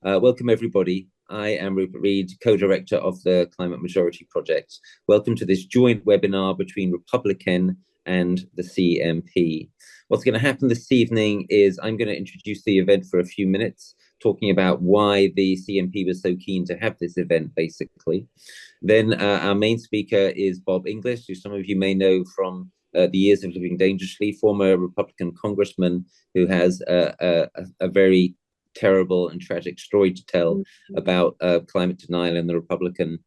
Welcome, everybody. I am Rupert Reed, co-director of the Climate Majority Project. Welcome to this joint webinar between Republican and the CMP. What's going to happen this evening is I'm going to introduce the event for a few minutes, talking about why the CMP was so keen to have this event, basically. Then our main speaker is Bob Inglis, who some of you may know from the Years of Living Dangerously, former Republican congressman who has a very terrible and tragic story to tell about climate denial in the Republican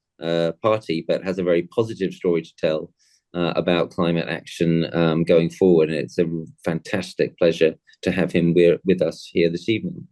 Party, but has a very positive story to tell about climate action going forward. And it's a fantastic pleasure to have him with us here this evening.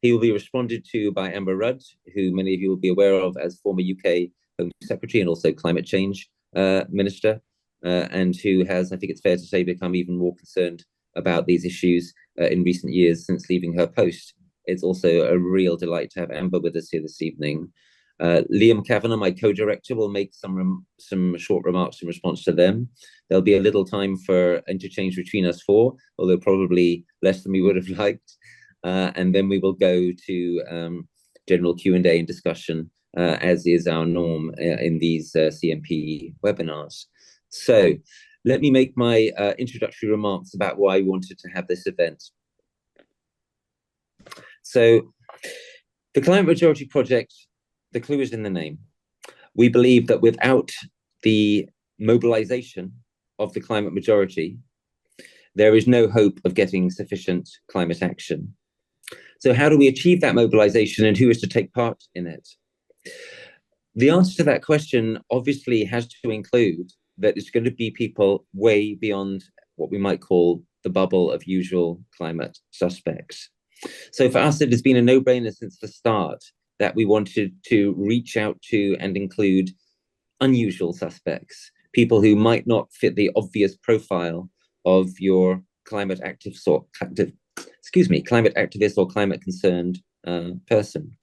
He will be responded to by Amber Rudd, who many of you will be aware of as former UK Home Secretary and also Climate Change Minister, and who has, I think it's fair to say, become even more concerned about these issues in recent years since leaving her post. It's also a real delight to have Amber with us here this evening. Liam Kavanagh, my co-director, will make some short remarks in response to them. There'll be a little time for interchange between us four, although probably less than we would have liked. And then we will go to general Q&A and discussion, as is our norm in these CMP webinars. So let me make my introductory remarks about why I wanted to have this event. So the Climate Majority Project, the clue is in the name. We believe that without the mobilization of the climate majority, there is no hope of getting sufficient climate action. So how do we achieve that mobilization, and who is to take part in it? The answer to that question obviously has to include that it's going to be people way beyond what we might call the bubble of usual climate suspects. So for us, it has been a no-brainer since the start that we wanted to reach out to and include unusual suspects, people who might not fit the obvious profile of your climate activist or climate concerned person.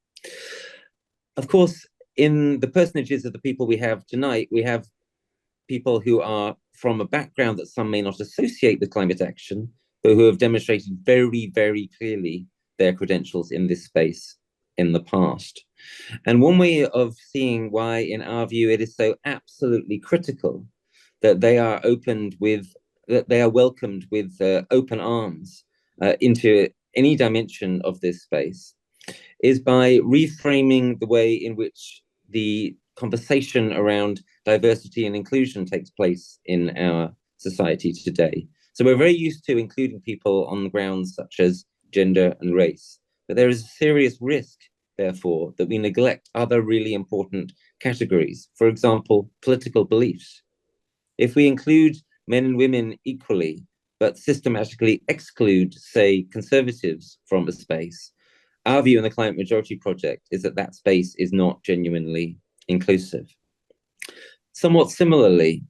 Of course, in the personages of the people we have tonight, we have people who are from a background that some may not associate with climate action, but who have demonstrated very, very clearly their credentials in this space in the past. And one way of seeing why, in our view, it is so absolutely critical that they are welcomed with open arms into any dimension of this space is by reframing the way in which the conversation around diversity and inclusion takes place in our society today. So we're very used to including people on the grounds such as gender and race, but there is a serious risk, therefore, that we neglect other really important categories. For example, political beliefs. If we include men and women equally, but systematically exclude, say, conservatives from a space, our view in the Climate Majority Project is that that space is not genuinely inclusive. Somewhat similarly,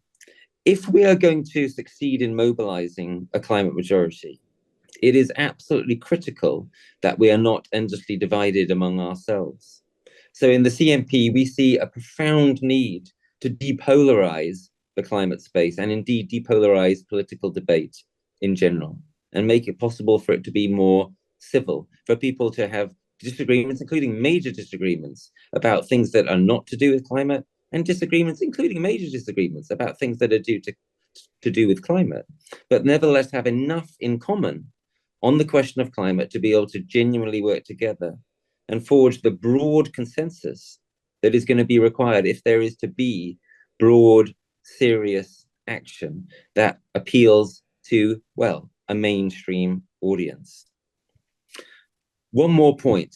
if we are going to succeed in mobilizing a climate majority, it is absolutely critical that we are not endlessly divided among ourselves. So in the CMP, we see a profound need to depolarize the climate space and indeed depolarize political debate in general and make it possible for it to be more civil, for people to have disagreements, including major disagreements about things that are not to do with climate, and disagreements, including major disagreements about things that are to do with climate, but nevertheless have enough in common on the question of climate to be able to genuinely work together and forge the broad consensus that is going to be required if there is to be broad, serious action that appeals to, well, a mainstream audience. One more point.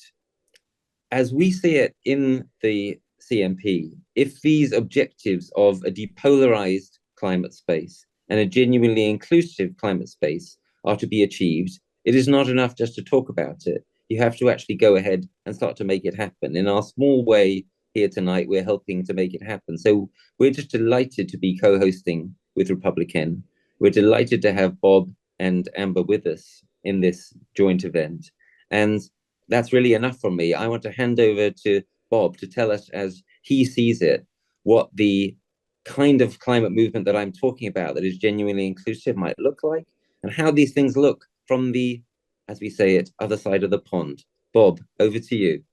As we see it in the CMP, if these objectives of a depolarized climate space and a genuinely inclusive climate space are to be achieved, it is not enough just to talk about it. You have to actually go ahead and start to make it happen. In our small way here tonight, we're helping to make it happen. So we're just delighted to be co-hosting with Republican. We're delighted to have Bob and Amber with us in this joint event. And that's really enough from me. I want to hand over to Bob to tell us, as he sees it, what the kind of climate movement that I'm talking about that is genuinely inclusive might look like, and how these things look from the, as we say it, other side of the pond. Bob, over to you.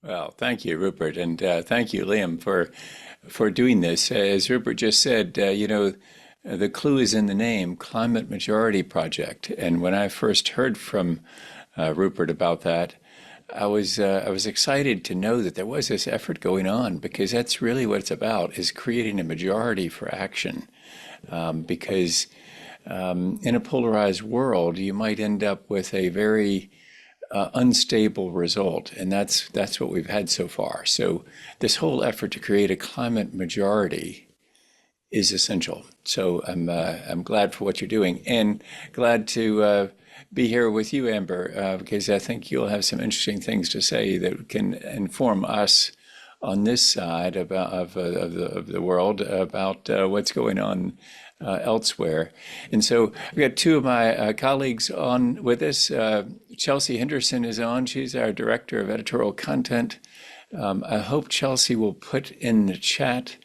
Well, thank you, Rupert, and thank you, Liam, for doing this. As Rupert just said, the clue is in the name, Climate Majority Project. And when I first heard from Rupert about that, I was excited to know that there was this effort going on because that's really what it's about: is creating a majority for action. Because in a polarized world, you might end up with a very unstable result, and that's what we've had so far. So this whole effort to create a climate majority is essential. So I'm glad for what you're doing, and glad to be here with you, Amber, because I think you'll have some interesting things to say that can inform us on this side of the world about what's going on elsewhere. And so I've got two of my colleagues on with us. Chelsea Henderson is on. She's our director of editorial content. I hope Chelsea will put in the chat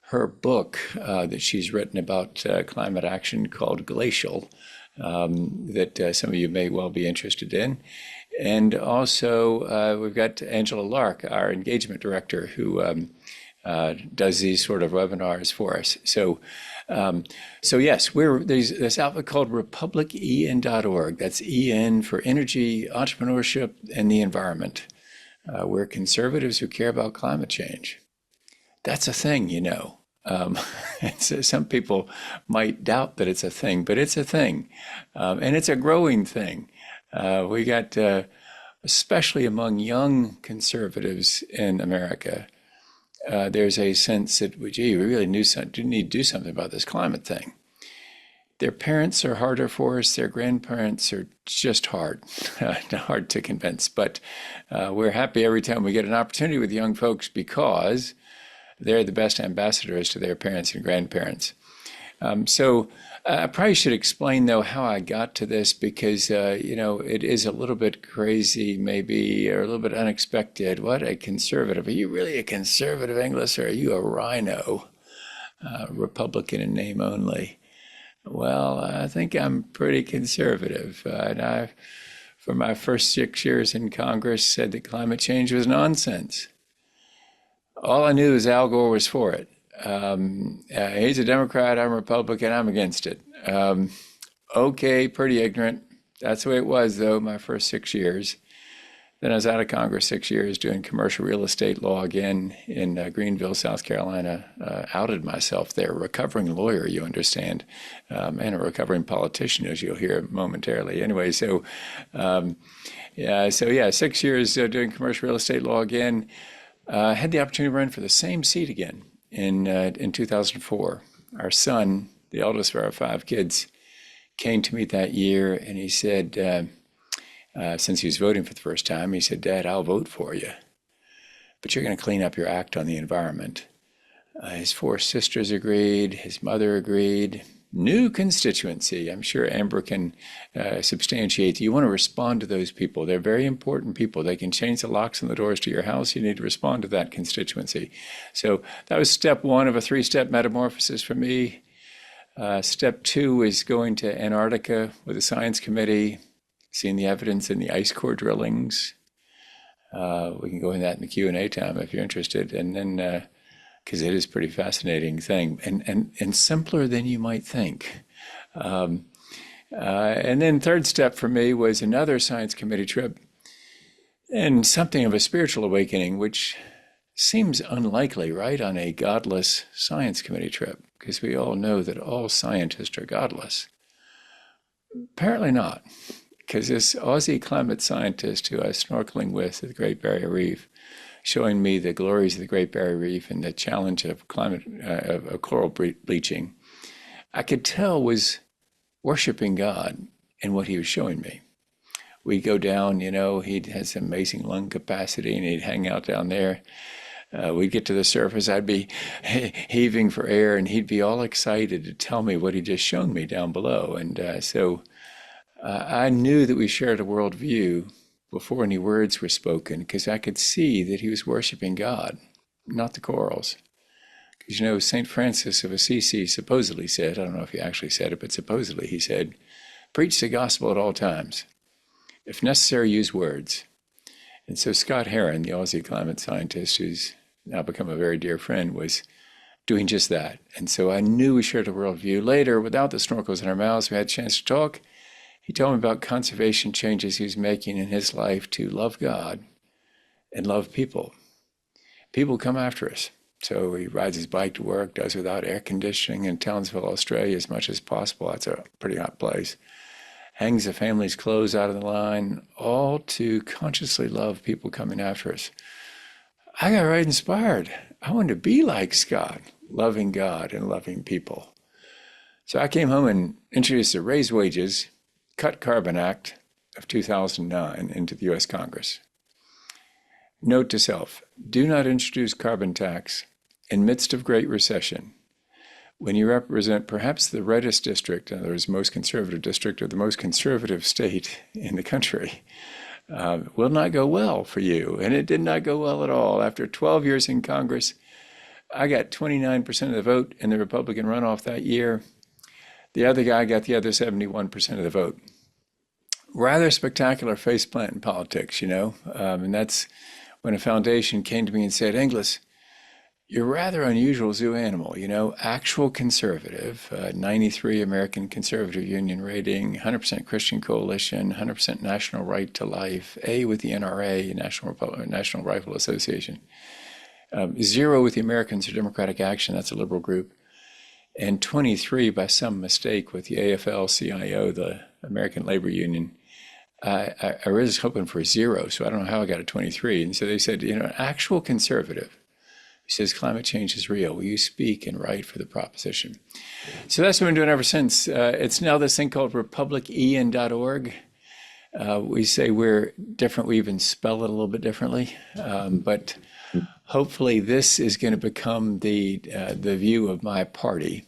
her book that she's written about climate action called Glacial, that some of you may well be interested in. And also, we've got Angela Lark, our engagement director, who does these sort of webinars for us. So yes, there's this outlet called republicen.org. That's EN for energy, entrepreneurship, and the environment. We're conservatives who care about climate change. That's a thing, you know. Some people might doubt that it's a thing, but it's a thing, and it's a growing thing. We got, especially among young conservatives in America, there's a sense that, well, gee, we really need to do something about this climate thing. Their parents are harder for us. Their grandparents are just hard, hard to convince. But we're happy every time we get an opportunity with young folks because they're the best ambassadors to their parents and grandparents. So I probably should explain, though, how I got to this because, it is a little bit crazy, maybe, or a little bit unexpected. What, a conservative? Are you really a conservative, Inglis, or are you a rhino, Republican in name only? Well, I think I'm pretty conservative. And I, for my first 6 years in Congress, said that climate change was nonsense. All I knew is Al Gore was for it. He's a Democrat, I'm a Republican, I'm against it. Okay, pretty ignorant. That's the way it was, though, my first 6 years. Then I was out of Congress 6 years doing commercial real estate law again in Greenville, South Carolina. Outed myself there. Recovering lawyer, you understand, and a recovering politician, as you'll hear momentarily. Anyway, yeah, 6 years doing commercial real estate law again. Had the opportunity to run for the same seat again in 2004. Our son, the eldest of our 5 kids, came to me that year and he said, since he was voting for the first time, he said, "Dad, I'll vote for you, but you're going to clean up your act on the environment." His 4 sisters agreed, his mother agreed. New constituency. I'm sure Amber can substantiate. You want to respond to those people. They're very important people. They can change the locks on the doors to your house. You need to respond to that constituency. So that was step 1 of a 3-step metamorphosis for me. Step 2 is going to Antarctica with a science committee, seeing the evidence in the ice core drillings. We can go into that in the Q&A time if you're interested. And then because it is a pretty fascinating thing and simpler than you might think. And then third step for me was another science committee trip and something of a spiritual awakening, which seems unlikely, right, on a godless science committee trip, because we all know that all scientists are godless. Apparently not, because this Aussie climate scientist who I was snorkeling with at the Great Barrier Reef, showing me the glories of the Great Barrier Reef and the challenge of of coral bleaching, I could tell was worshiping God in what he was showing me. We'd go down, he has amazing lung capacity and he'd hang out down there. We'd get to the surface, I'd be heaving for air and he'd be all excited to tell me what he'd just shown me down below. And so I knew that we shared a worldview before any words were spoken, because I could see that he was worshiping God, not the corals. Because St. Francis of Assisi supposedly said, I don't know if he actually said it, but supposedly he said, "Preach the gospel at all times. If necessary, use words." And so Scott Heron, the Aussie climate scientist who's now become a very dear friend, was doing just that. And so I knew we shared a worldview. Later, without the snorkels in our mouths, we had a chance to talk. He told me about conservation changes he was making in his life to love God and love people. People come after us. So he rides his bike to work, does without air conditioning in Townsville, Australia, as much as possible. That's a pretty hot place. Hangs the family's clothes out of the line, all to consciously love people coming after us. I got right inspired. I wanted to be like Scott, loving God and loving people. So I came home and introduced the Raise Wages, Cut Carbon Act of 2009 into the U.S. Congress. Note to self, do not introduce carbon tax in midst of Great Recession when you represent perhaps the reddest district, in other words, most conservative district or the most conservative state in the country. Will not go well for you. And it did not go well at all. After 12 years in Congress, I got 29% of the vote in the Republican runoff that year. The other guy got the other 71% of the vote. Rather spectacular faceplant in politics, and that's when a foundation came to me and said, Inglis, you're a rather unusual zoo animal, actual conservative, 93 American Conservative Union rating, 100% Christian Coalition, 100% National Right to Life, A with the NRA, National Rifle Association, 0 with the Americans for Democratic Action, that's a liberal group, and 23 by some mistake with the AFL-CIO, the American Labor Union. I was hoping for 0, so I don't know how I got a 23. And so they said, an actual conservative who says climate change is real, will you speak and write for the proposition? So that's what I've been doing ever since. It's now this thing called republician.org. We say we're different. We even spell it a little bit differently. But hopefully this is going to become the view of my party.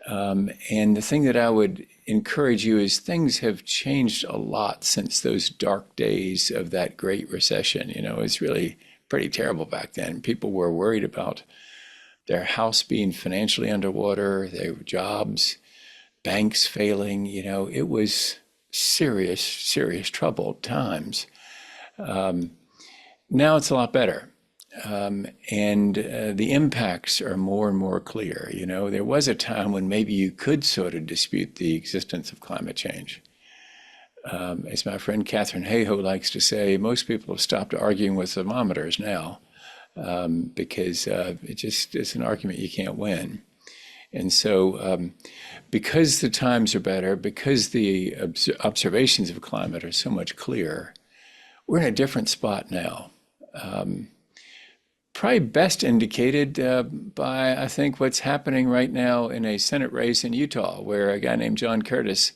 And the thing that I would encourage you is things have changed a lot since those dark days of that Great Recession. It's really pretty terrible back then. People were worried about their house being financially underwater, their jobs, banks failing. It was serious, serious troubled times. Now it's a lot better. And the impacts are more and more clear. There was a time when maybe you could sort of dispute the existence of climate change. As my friend Catherine Hayhoe likes to say, most people have stopped arguing with thermometers now because it's an argument you can't win. And so because the times are better, because the observations of climate are so much clearer, we're in a different spot now. Probably best indicated by, I think, what's happening right now in a Senate race in Utah, where a guy named John Curtis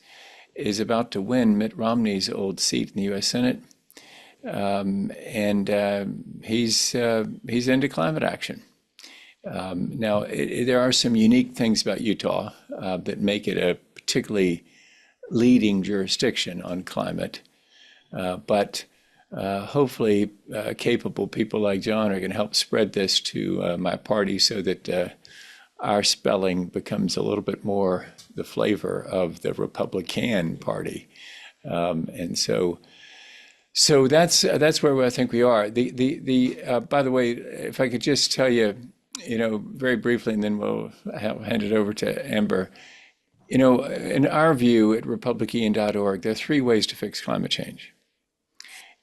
is about to win Mitt Romney's old seat in the U.S. Senate. He's into climate action. Now, there are some unique things about Utah that make it a particularly leading jurisdiction on climate. But hopefully capable people like John are going to help spread this to my party so that our spelling becomes a little bit more the flavor of the Republican Party. And so that's where I think we are. By the way, if I could just tell you, very briefly, and then we'll hand it over to Amber. In our view at republician.org, there are 3 ways to fix climate change.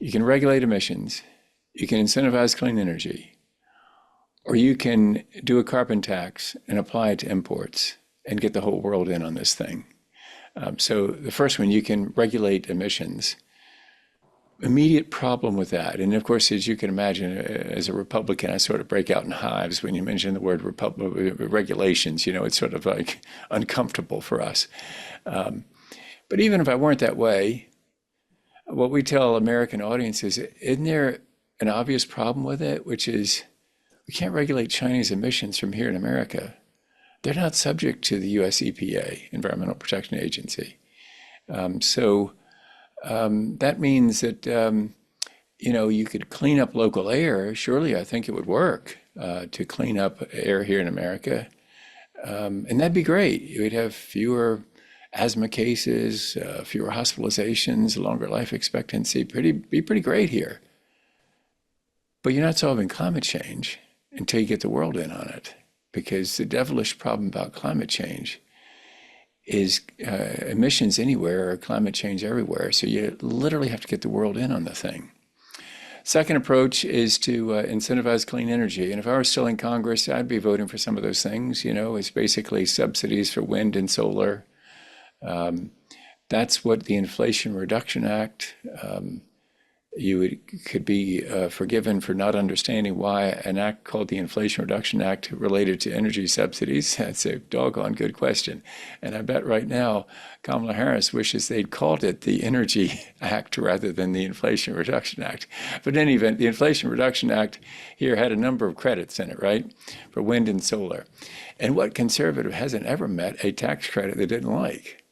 You can regulate emissions, you can incentivize clean energy, or you can do a carbon tax and apply it to imports and get the whole world in on this thing. So the first one, you can regulate emissions. Immediate problem with that, and of course, as you can imagine, as a Republican, I sort of break out in hives when you mention the word regulations. It's sort of like uncomfortable for us. But even if I weren't that way, what we tell American audiences, isn't there an obvious problem with it, which is we can't regulate Chinese emissions from here in America. They're not subject to the US EPA, Environmental Protection Agency. So that means that, you could clean up local air. Surely I think it would work to clean up air here in America. And that'd be great. We'd have fewer asthma cases, fewer hospitalizations, longer life expectancy, be pretty great here. But you're not solving climate change until you get the world in on it. Because the devilish problem about climate change is emissions anywhere or climate change everywhere. So you literally have to get the world in on the thing. Second approach is to incentivize clean energy. And if I were still in Congress, I'd be voting for some of those things. You know, it's basically subsidies for wind and solar. That's what the Inflation Reduction Act, could be forgiven for not understanding why an act called the Inflation Reduction Act related to energy subsidies. That's a doggone good question. And I bet right now Kamala Harris wishes they'd called it the Energy Act rather than the Inflation Reduction Act. But in any event, the Inflation Reduction Act here had a number of credits in it, right, for wind and solar. And what conservative hasn't ever met a tax credit they didn't like?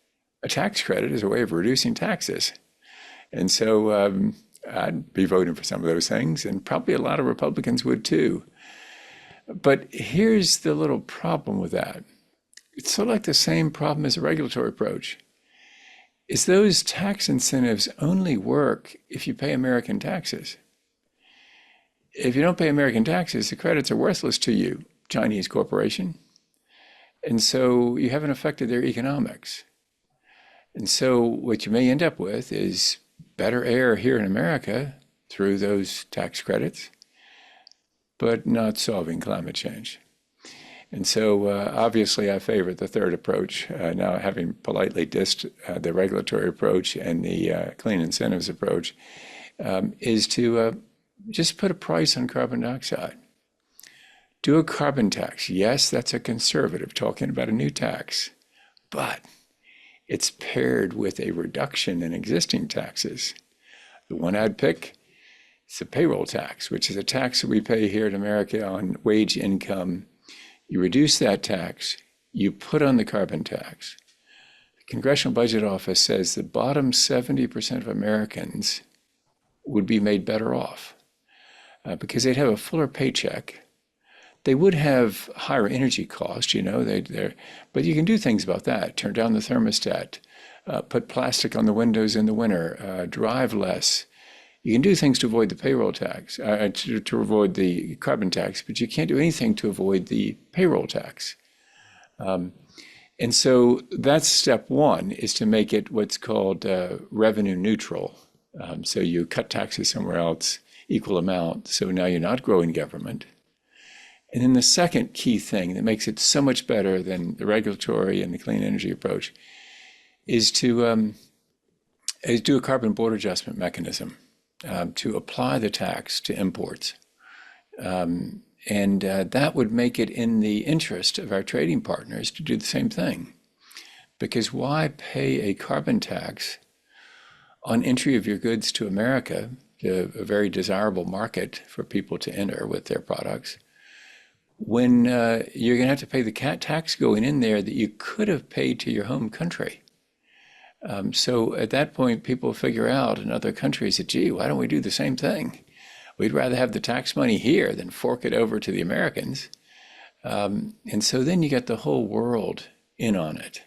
A tax credit is a way of reducing taxes. And so I'd be voting for some of those things, and probably a lot of Republicans would too. But here's the little problem with that. It's sort of like the same problem as a regulatory approach. Is those tax incentives only work if you pay American taxes. If you don't pay American taxes, the credits are worthless to you, Chinese corporation. And so you haven't affected their economics. And so what you may end up with is better air here in America through those tax credits, but not solving climate change. And so obviously I favor the third approach, now having politely dissed the regulatory approach and the clean incentives approach, is to just put a price on carbon dioxide. Do a carbon tax. Yes, that's a conservative talking about a new tax, but it's paired with a reduction in existing taxes. The one I'd pick is the payroll tax, which is a tax that we pay here in America on wage income. You reduce that tax, you put on the carbon tax. The Congressional Budget Office says the bottom 70% of Americans would be made better off because they'd have a fuller paycheck. They would have higher energy costs, you know, but you can do things about that. Turn down the thermostat, put plastic on the windows in the winter, drive less. You can do things to avoid the payroll tax, to avoid the carbon tax, but you can't do anything to avoid the payroll tax. And so that's step one, is to make it what's called revenue neutral. So you cut taxes somewhere else, equal amount. So now you're not growing government. And then the second key thing that makes it so much better than the regulatory and the clean energy approach is to do a carbon border adjustment mechanism to apply the tax to imports. And that would make it in the interest of our trading partners to do the same thing. Because why pay a carbon tax on entry of your goods to America, a very desirable market for people to enter with their products, when you're going to have to pay the tax going in there that you could have paid to your home country. So at that point, people figure out in other countries that, gee, why don't we do the same thing? We'd rather have the tax money here than fork it over to the Americans. And so then you get the whole world in on it.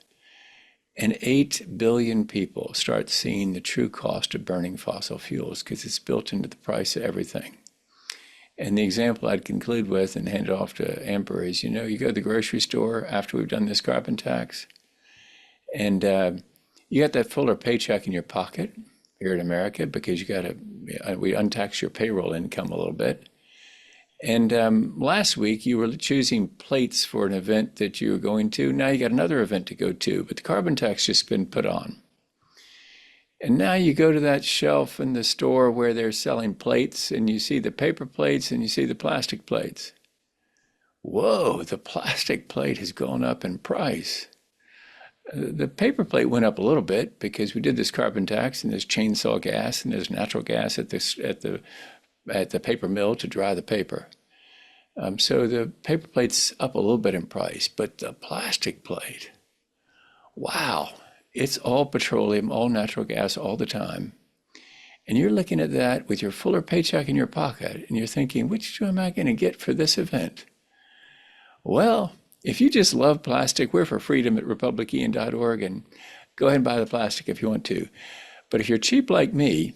And 8 billion people start seeing the true cost of burning fossil fuels because it's built into the price of everything. And the example I'd conclude with and hand it off to Amber is, you know, you go to the grocery store after we've done this carbon tax, and you got that fuller paycheck in your pocket here in America because we untax your payroll income a little bit. And last week you were choosing plates for an event that you were going to. Now you got another event to go to, but the carbon tax just been put on. And now you go to that shelf in the store where they're selling plates, and you see the paper plates and you see the plastic plates. Whoa, the plastic plate has gone up in price. The paper plate went up a little bit because we did this carbon tax, and there's chainsaw gas and there's natural gas at the paper mill to dry the paper. So the paper plate's up a little bit in price, but the plastic plate, wow. It's all petroleum, all natural gas, all the time. And you're looking at that with your fuller paycheck in your pocket, and you're thinking, which am I going to get for this event? Well, if you just love plastic, we're for freedom at republican.org, and go ahead and buy the plastic if you want to. But if you're cheap like me,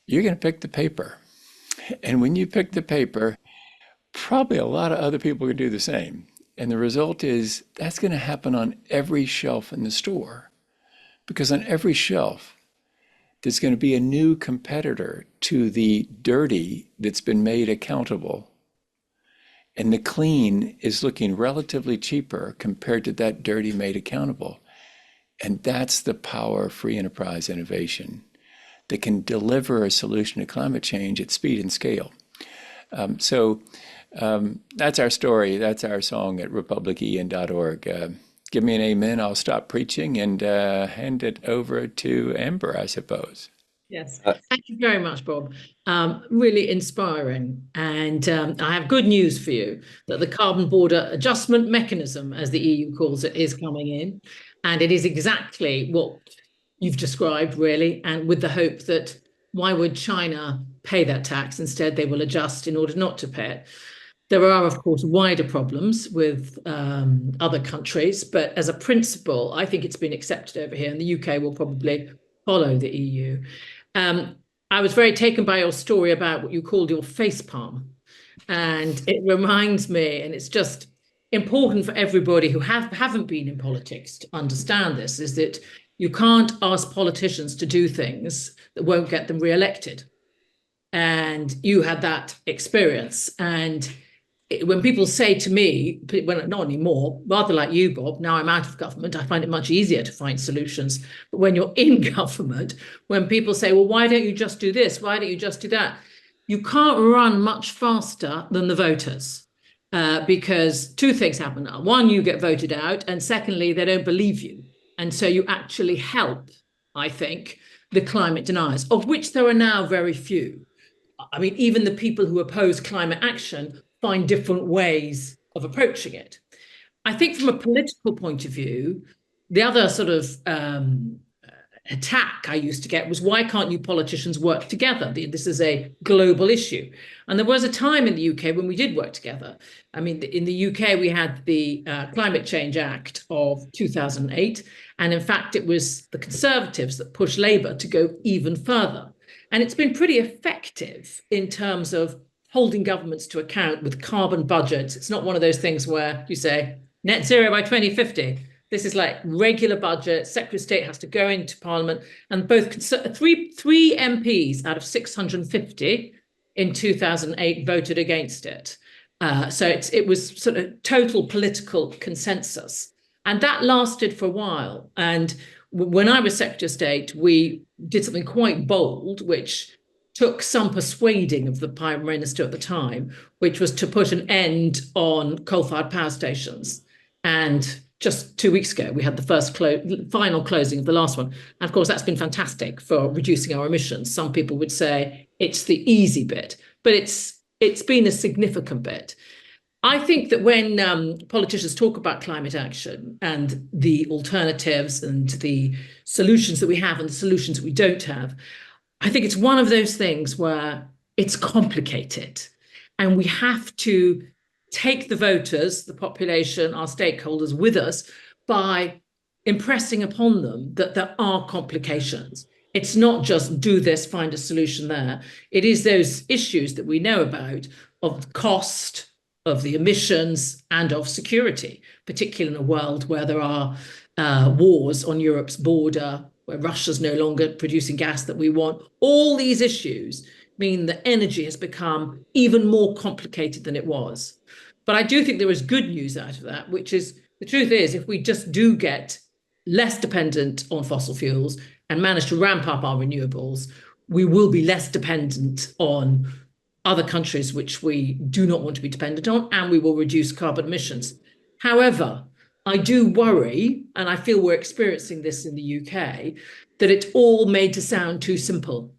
you're going to pick the paper. And when you pick the paper, probably a lot of other people are going to do the same. And the result is that's going to happen on every shelf in the store. Because on every shelf, there's going to be a new competitor to the dirty that's been made accountable. And the clean is looking relatively cheaper compared to that dirty made accountable. And that's the power of free enterprise innovation that can deliver a solution to climate change at speed and scale. That's our story. That's our song at republicen.org. Give me an amen. I'll stop preaching and hand it over to Amber, I suppose. Yes, thank you very much, Bob. Really inspiring. And I have good news for you that the carbon border adjustment mechanism, as the EU calls it, is coming in. And it is exactly what you've described, really, and with the hope that why would China pay that tax? Instead, they will adjust in order not to pay it. There are, of course, wider problems with other countries, but as a principle, I think it's been accepted over here, and the UK will probably follow the EU. I was very taken by your story about what you called your facepalm, and it reminds me, and it's just important for everybody who haven't been in politics to understand this, is that you can't ask politicians to do things that won't get them re-elected. And you had that experience. And when people say to me, well, not anymore, rather like you, Bob, now I'm out of government, I find it much easier to find solutions. But when you're in government, when people say, well, why don't you just do this? Why don't you just do that? You can't run much faster than the voters. Because two things happen now. One, you get voted out, and secondly, they don't believe you. And so you actually help, I think, the climate deniers, of which there are now very few. I mean, even the people who oppose climate action find different ways of approaching it. I think from a political point of view, the other sort of attack I used to get was, why can't you politicians work together? This is a global issue. And there was a time in the UK when we did work together. I mean, in the UK, we had the Climate Change Act of 2008. And in fact, it was the Conservatives that pushed Labour to go even further. And it's been pretty effective in terms of holding governments to account with carbon budgets. It's not one of those things where you say net zero by 2050. This is like regular budget. Secretary of State has to go into Parliament, and both three MPs out of 650 in 2008 voted against it. So it was sort of total political consensus, and that lasted for a while. And when I was Secretary of State, we did something quite bold, which took some persuading of the Prime Minister at the time, which was to put an end on coal-fired power stations. And just 2 weeks ago, we had the first final closing of the last one. And of course, that's been fantastic for reducing our emissions. Some people would say it's the easy bit, but it's been a significant bit. I think that when politicians talk about climate action and the alternatives and the solutions that we have and the solutions that we don't have, I think it's one of those things where it's complicated, and we have to take the voters, the population, our stakeholders with us by impressing upon them that there are complications. It's not just do this, find a solution there. It is those issues that we know about of cost, of the emissions, and of security, particularly in a world where there are wars on Europe's border, where Russia's no longer producing gas that we want. All these issues mean that energy has become even more complicated than it was. But I do think there is good news out of that, which is, the truth is, if we just do get less dependent on fossil fuels and manage to ramp up our renewables, we will be less dependent on other countries which we do not want to be dependent on, and we will reduce carbon emissions. However, I do worry, and I feel we're experiencing this in the UK, that it's all made to sound too simple,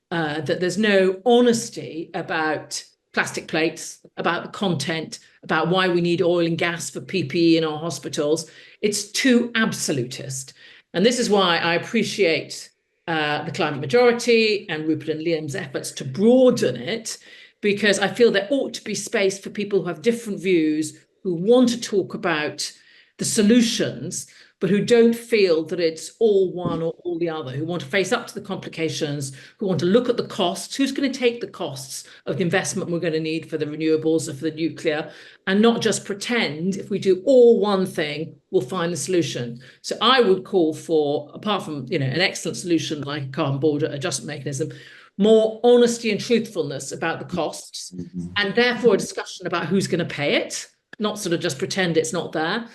that there's no honesty about plastic plates, about the content, about why we need oil and gas for PPE in our hospitals. It's too absolutist. And this is why I appreciate the climate majority and Rupert and Liam's efforts to broaden it, because I feel there ought to be space for people who have different views, who want to talk about the solutions, but who don't feel that it's all one or all the other, who want to face up to the complications, who want to look at the costs, who's going to take the costs of the investment we're going to need for the renewables or for the nuclear, and not just pretend if we do all one thing, we'll find a solution. So I would call for, apart from, an excellent solution like a carbon border adjustment mechanism, more honesty and truthfulness about the costs, and therefore a discussion about who's going to pay it, not sort of just pretend it's not there,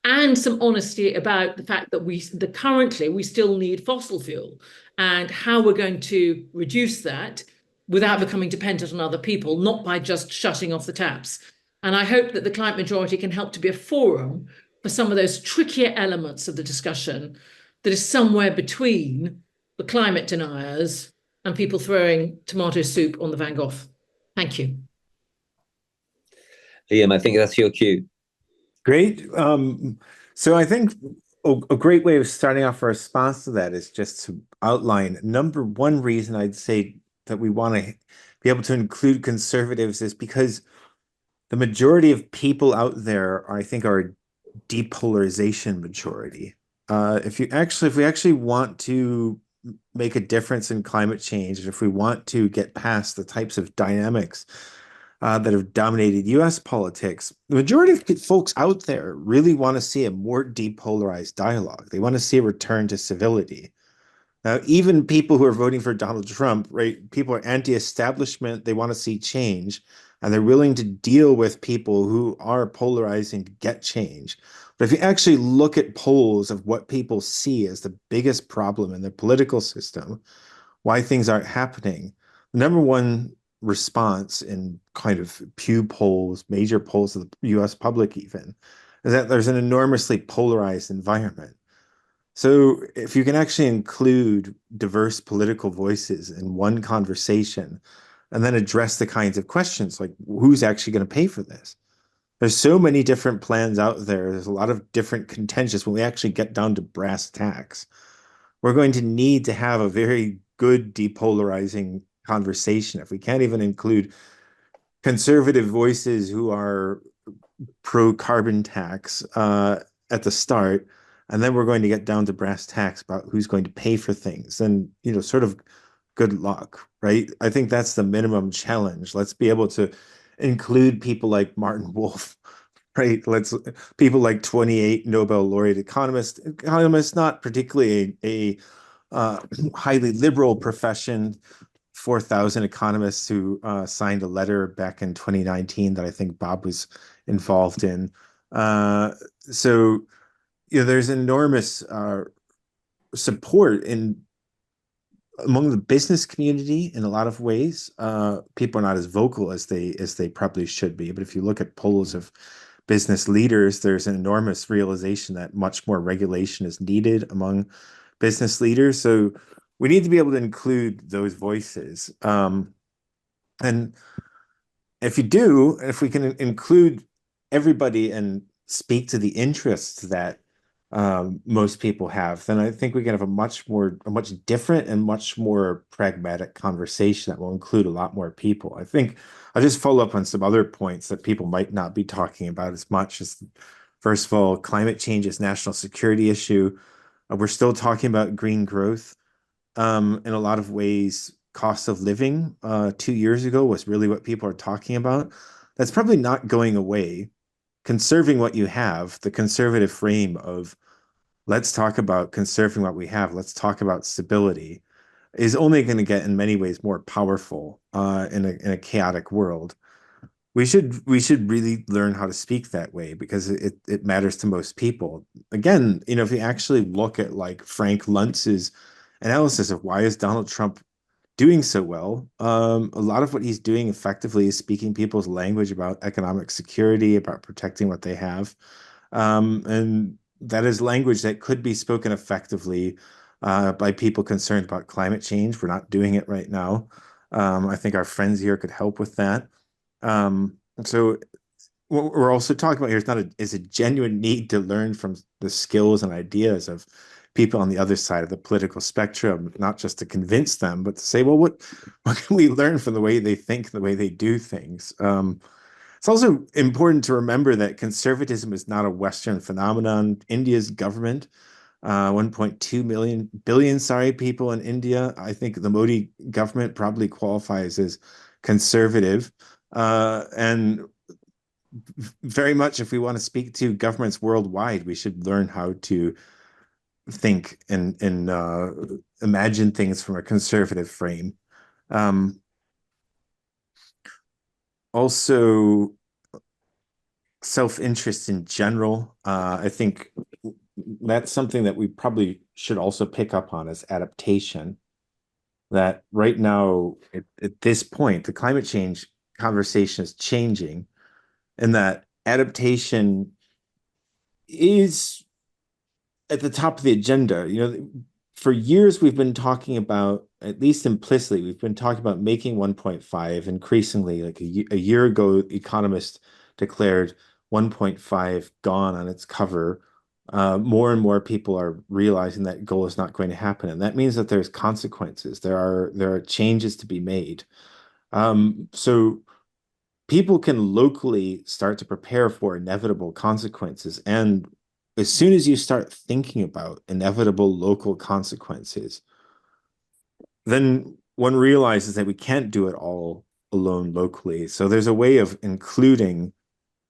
and some honesty about the fact that currently we still need fossil fuel and how we're going to reduce that without becoming dependent on other people, not by just shutting off the taps. And I hope that the climate majority can help to be a forum for some of those trickier elements of the discussion that is somewhere between the climate deniers and people throwing tomato soup on the Van Gogh. Thank you. Liam, I think that's your cue. Great. So I think a great way of starting off a response to that is just to outline number one reason I'd say that we want to be able to include conservatives is because the majority of people out there, I think, are a depolarization majority. If we actually want to make a difference in climate change, and if we want to get past the types of dynamics that have dominated US politics, the majority of folks out there really want to see a more depolarized dialogue. They want to see a return to civility. Now, even people who are voting for Donald Trump, right? People are anti-establishment. They want to see change, and they're willing to deal with people who are polarizing to get change. But if you actually look at polls of what people see as the biggest problem in the political system, why things aren't happening, the number one response in kind of Pew polls, major polls of the US public even, is that there's an enormously polarized environment. So if you can actually include diverse political voices in one conversation and then address the kinds of questions like who's actually going to pay for this? There's so many different plans out there. There's a lot of different contentious when we actually get down to brass tacks. We're going to need to have a very good depolarizing conversation. If we can't even include conservative voices who are pro-carbon tax at the start, and then we're going to get down to brass tacks about who's going to pay for things, and sort of good luck, right? I think that's the minimum challenge. Let's be able to include people like Martin Wolf, right? People like 28 Nobel laureate economists, not particularly a highly liberal profession, 4,000 economists who signed a letter back in 2019 that I think Bob was involved in. So there's enormous support among the business community in a lot of ways. People are not as vocal as they probably should be. But if you look at polls of business leaders, there's an enormous realization that much more regulation is needed among business leaders. So we need to be able to include those voices. And if we can include everybody and speak to the interests that most people have, then I think we can have a much different and much more pragmatic conversation that will include a lot more people. I think I'll just follow up on some other points that people might not be talking about as much. As first of all, climate change is a national security issue. We're still talking about green growth. In a lot of ways, cost of living 2 years ago was really what people are talking about. That's probably not going away. Conserving what you have, the conservative frame of let's talk about conserving what we have, let's talk about stability, is only going to get in many ways more powerful in a chaotic world. We should really learn how to speak that way because it matters to most people. Again, if you actually look at like Frank Luntz's analysis of why is Donald Trump doing so well, a lot of what he's doing effectively is speaking people's language about economic security, about protecting what they have. And that is language that could be spoken effectively by people concerned about climate change. We're not doing it right now. I think our friends here could help with that. So what we're also talking about here is a genuine need to learn from the skills and ideas of people on the other side of the political spectrum, not just to convince them, but to say, well, what can we learn from the way they think, the way they do things? So It's also important to remember that conservatism is not a Western phenomenon. India's government, 1.2 billion people in India. I think the Modi government probably qualifies as conservative. And very much, if we want to speak to governments worldwide, we should learn how to think and imagine things from a conservative frame. Also, self-interest in general. I think that's something that we probably should also pick up on as adaptation. That right now, at this point, the climate change conversation is changing, and that adaptation is at the top of the agenda. You know, for years we've been talking about, at least implicitly, we've been talking about making 1.5 increasingly. Like a year ago, economists declared 1.5 gone on its cover. More and more people are realizing that goal is not going to happen, and that means that there's consequences. There are changes to be made. So people can locally start to prepare for inevitable consequences. And as soon as you start thinking about inevitable local consequences, then one realizes that we can't do it all alone locally. So there's a way of including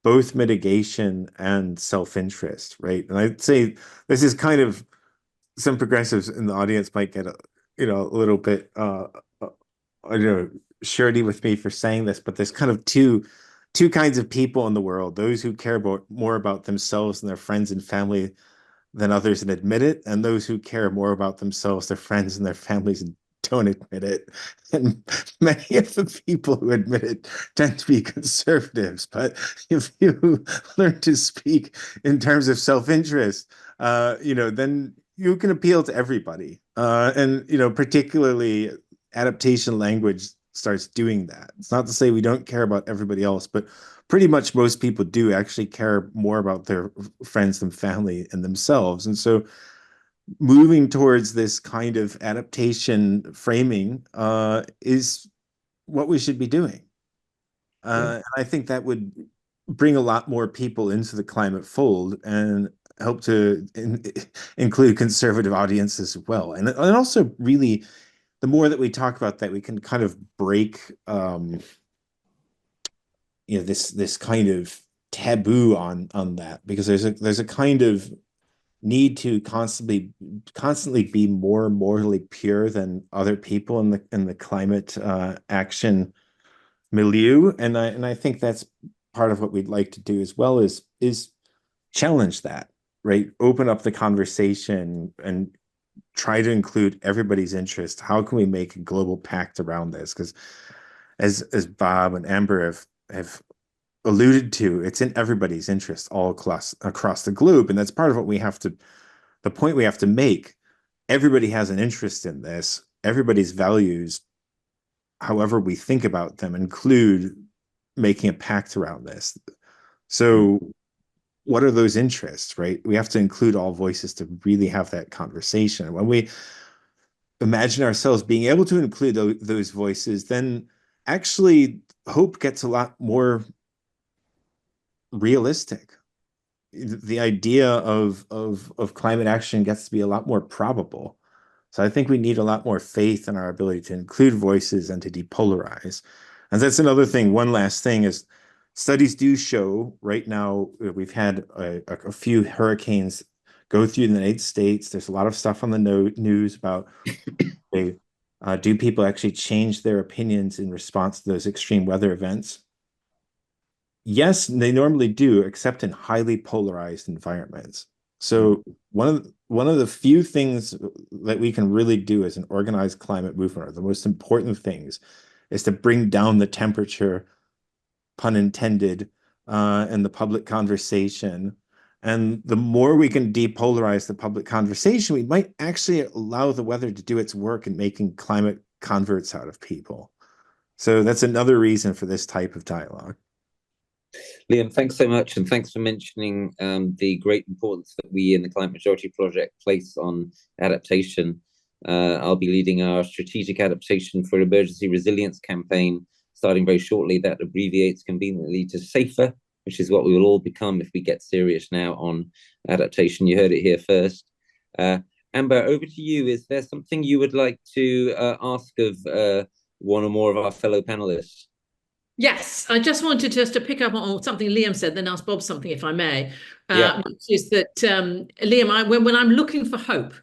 both mitigation and self-interest, right? And I'd say this is kind of, some progressives in the audience might get a little bit I don't know, surety with me for saying this, but there's kind of two kinds of people in the world: those who care more about themselves and their friends and family than others and admit it, and those who care more about themselves, their friends, and their families and don't admit it. And many of the people who admit it tend to be conservatives. But if you learn to speak in terms of self-interest, then you can appeal to everybody. And particularly adaptation language starts doing that. It's not to say we don't care about everybody else, but pretty much most people do actually care more about their friends and family and themselves. And so moving towards this kind of adaptation framing is what we should be doing. And I think that would bring a lot more people into the climate fold and help to include conservative audiences as well. And also really, the more that we talk about that, we can kind of break this kind of taboo on that, because there's a kind of need to constantly be more morally pure than other people in the climate action milieu, and I think that's part of what we'd like to do as well, is challenge that, right? Open up the conversation and try to include everybody's interest. How can we make a global pact around this? Because as Bob and Amber have alluded to, it's in everybody's interest all across the globe, and that's part of what the point we have to make. Everybody has an interest in this. Everybody's values, however we think about them, include making a pact around this. So what are those interests, right? We have to include all voices to really have that conversation. When we imagine ourselves being able to include those voices, then actually hope gets a lot more realistic. The idea of climate action gets to be a lot more probable. So I think we need a lot more faith in our ability to include voices and to depolarize. And that's another thing. One last thing is, studies do show right now, we've had a few hurricanes go through the United States. There's a lot of stuff on the news about do people actually change their opinions in response to those extreme weather events? Yes, they normally do, except in highly polarized environments. So one of the few things that we can really do as an organized climate movement, or the most important things, is to bring down the temperature, pun intended, in the public conversation. And the more we can depolarize the public conversation, we might actually allow the weather to do its work in making climate converts out of people. So that's another reason for this type of dialogue. Liam, thanks so much, and thanks for mentioning the great importance that we in the Climate Majority Project place on adaptation. I'll be leading our strategic adaptation for emergency resilience campaign starting very shortly. That abbreviates conveniently to SAFER, which is what we will all become if we get serious now on adaptation. You heard it here first. Amber, over to you. Is there something you would like to ask of one or more of our fellow panelists? Yes, I just wanted to pick up on something Liam said, then ask Bob something, if I may. Yeah. Which is that, Liam, when I'm looking for hope,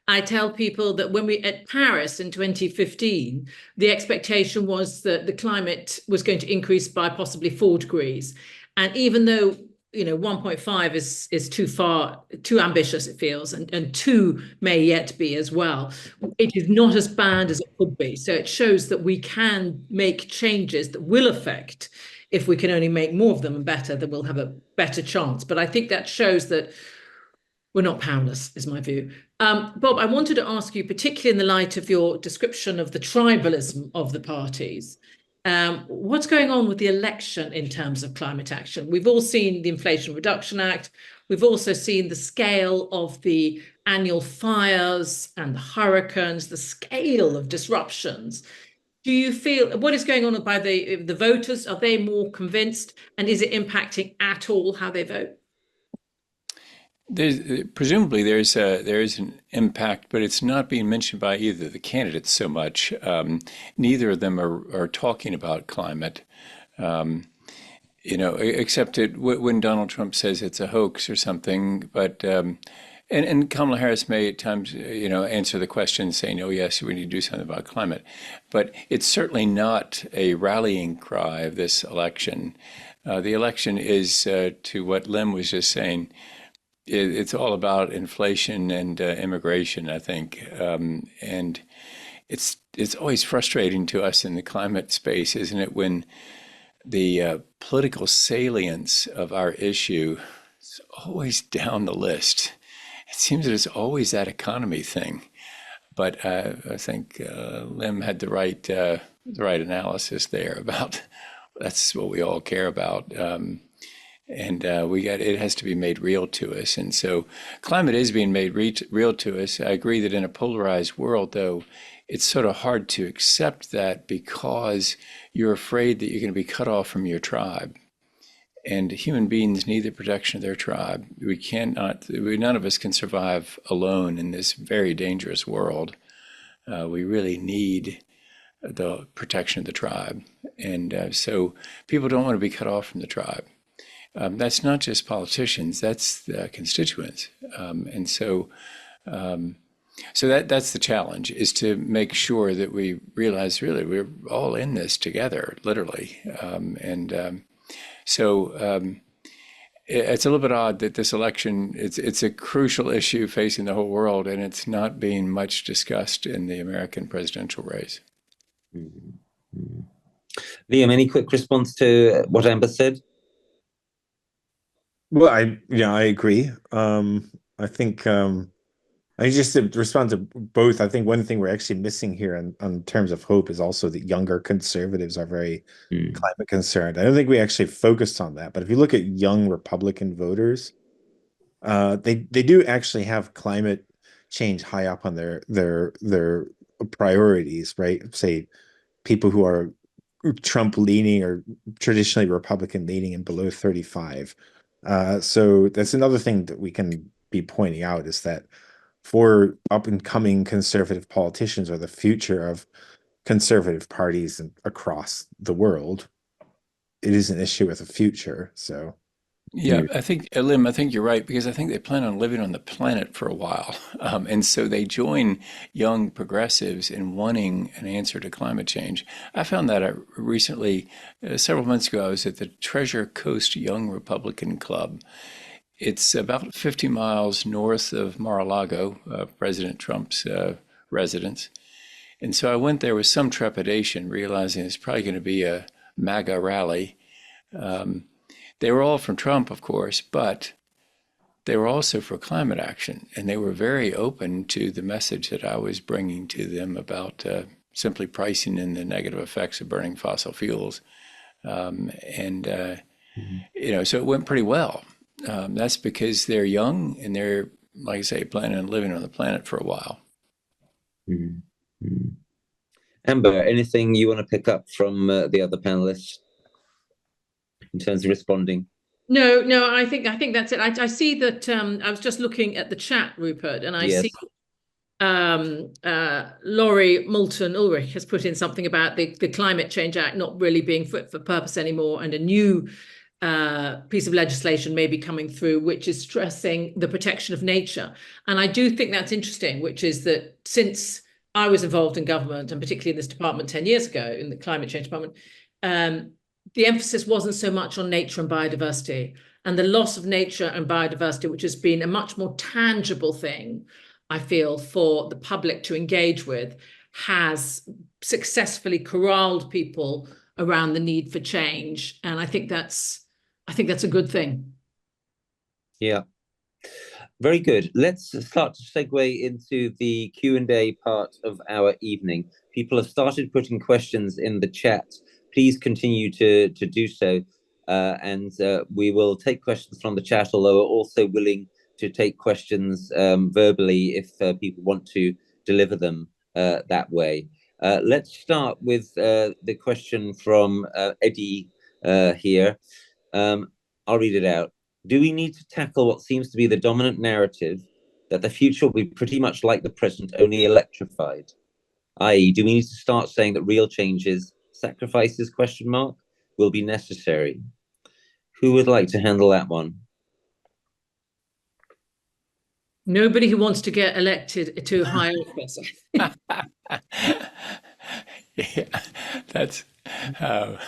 I tell people that when we at Paris in 2015, the expectation was that the climate was going to increase by possibly 4 degrees. And even though 1.5 is too ambitious, it feels, and 2 may yet be as well. It is not as bad as it could be. So it shows that we can make changes that will affect, if we can only make more of them and better, that we'll have a better chance. But I think that shows that we're not powerless, is my view. Bob, I wanted to ask you, particularly in the light of your description of the tribalism of the parties, what's going on with the election in terms of climate action? We've all seen the Inflation Reduction Act. We've also seen the scale of the annual fires and the hurricanes, the scale of disruptions. Do you feel, what is going on by the voters? Are they more convinced? And is it impacting at all how they vote? Presumably there is an impact, but it's not being mentioned by either of the candidates so much. Neither of them are talking about climate, except when Donald Trump says it's a hoax or something. But and Kamala Harris may at times answer the question saying, "Oh yes, we need to do something about climate," but it's certainly not a rallying cry of this election. The election is, to what Lim was just saying, it's all about inflation and immigration, I think, and it's always frustrating to us in the climate space, isn't it, when the political salience of our issue is always down the list. It seems that it's always that economy thing, but I think Lim had the right analysis there about that's what we all care about. And it has to be made real to us. And so climate is being made real to us. I agree that in a polarized world, though, it's sort of hard to accept that because you're afraid that you're going to be cut off from your tribe. And human beings need the protection of their tribe. None of us can survive alone in this very dangerous world. We really need the protection of the tribe. And so people don't want to be cut off from the tribe. That's not just politicians, that's the constituents. And so that's the challenge, is to make sure that we realize really we're all in this together, literally. It's a little bit odd that this election, it's a crucial issue facing the whole world, and it's not being much discussed in the American presidential race. Mm-hmm. Liam, any quick response to what Amber said? Well, I agree. I think I just to respond to both. I think one thing we're actually missing here on terms of hope is also that younger conservatives are very climate concerned. I don't think we actually focused on that. But if you look at young Republican voters, they do actually have climate change high up on their priorities, right? Say people who are Trump leaning or traditionally Republican leaning and below 35. So that's another thing that we can be pointing out, is that for up and coming conservative politicians, or the future of conservative parties across the world, it is an issue with the future. So yeah, I think, Lim, I think you're right, because I think they plan on living on the planet for a while. And so they join young progressives in wanting an answer to climate change. I found that recently, several months ago, I was at the Treasure Coast Young Republican Club. It's about 50 miles north of Mar-a-Lago, President Trump's residence. And so I went there with some trepidation, realizing it's probably going to be a MAGA rally. They were all from Trump, of course, but they were also for climate action. And they were very open to the message that I was bringing to them about simply pricing in the negative effects of burning fossil fuels. So it went pretty well. That's because they're young and they're, like I say, planning on living on the planet for a while. Mm-hmm. Amber, anything you want to pick up from the other panelists in terms of responding? No, I think that's it. I see that I was just looking at the chat, Rupert, and I see Laurie Moulton Ulrich has put in something about the Climate Change Act not really being fit for purpose anymore, and a new piece of legislation may be coming through, which is stressing the protection of nature. And I do think that's interesting, which is that since I was involved in government, and particularly in this department 10 years ago, in the climate change department, the emphasis wasn't so much on nature and biodiversity, and the loss of nature and biodiversity, which has been a much more tangible thing, I feel, for the public to engage with, has successfully corralled people around the need for change. And I think that's a good thing. Yeah. Very good. Let's start to segue into the Q&A part of our evening. People have started putting questions in the chat. Please continue to do so. And we will take questions from the chat, although we're also willing to take questions verbally if people want to deliver them that way. Let's start with the question from Eddie here. I'll read it out. Do we need to tackle what seems to be the dominant narrative that the future will be pretty much like the present, only electrified? I.e., do we need to start saying that real changes, sacrifices, will be necessary? Who would like to handle that one? Nobody who wants to get elected to high office. Yeah, that's well.